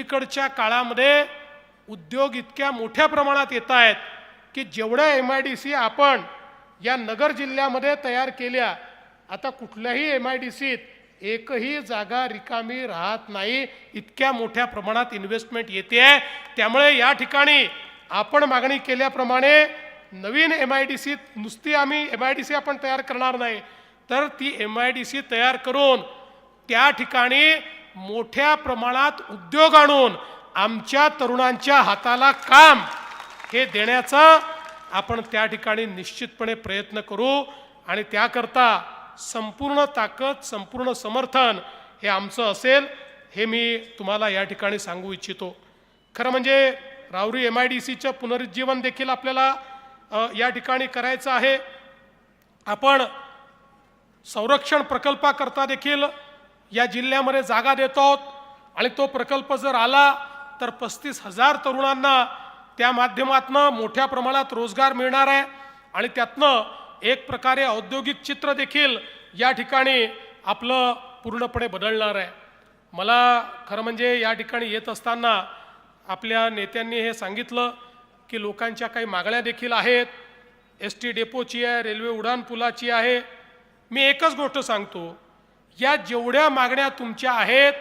अलीकडच्या काळामध्ये उद्योग इतक्या मोठ्या प्रमाणात येत आहेत की जेवढ्या MIDC आपण या नगर जिल्ह्यामध्ये तयार केल्या, आता कुठल्याही MIDCत एकही जागा रिकामी राहत नाही, इतक्या मोठ्या प्रमाणात इन्व्हेस्टमेंट येते आहे। त्यामुळे या ठिकाणी आपण मागणी केल्याप्रमाणे नवीन MIDCत नुसती आम्ही MIDC आपण तयार करणार नाही, तर ती MIDC तयार करून त्या ठिकाणी मोठ्या प्रमाणात उद्योग आणून आमच्या तरुणांच्या हाताला काम हे देण्याचा आपण त्या ठिकाणी निश्चितपणे प्रयत्न करू आणि त्याकरता संपूर्ण ताकद, संपूर्ण समर्थन हे आमचं असेल, हे मी तुम्हाला या ठिकाणी सांगू इच्छितो। खरं म्हणजे राहुरी MIDCचं पुनरुज्जीवन देखील आपल्याला या ठिकाणी करायचं आहे। आपण संरक्षण प्रकल्पाकरता देखील या जिल्ह्यामध्ये जागा देतो आहोत आणि तो प्रकल्प जर आला तर 35,000 तरुणांना त्या माध्यमातून मोठ्या प्रमाणात रोजगार मिळणार आहे आणि त्यातनं एक प्रकारे औद्योगिक चित्र देखील या ठिकाणी आपलं पूर्णपणे बदलणार आहे। मला खरं म्हणजे या ठिकाणी येत असताना आपल्या नेत्यांनी हे सांगितलं की लोकांच्या काही मागण्या देखील आहेत, ST डेपोची आहे, रेल्वे उड्डाणपुलाची आहे। मी एकच गोष्ट सांगतो, या जेवढ्या मागण्या तुमच्या आहेत,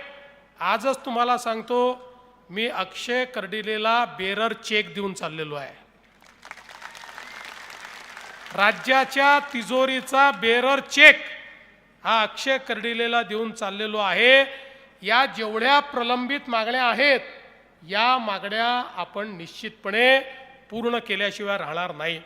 आजच तुम्हाला सांगतो, मी अक्षय कर्डिलेला बेरर चेक देऊन चाललेलो आहे। राज्याच्या तिजोरीचा बेरर चेक हा अक्षय कर्डिलेला देऊन चाललेलो आहे। या जेवढ्या प्रलंबित मागण्या आहेत, या मागण्या आपण निश्चितपणे पूर्ण केल्याशिवाय राहणार नाही।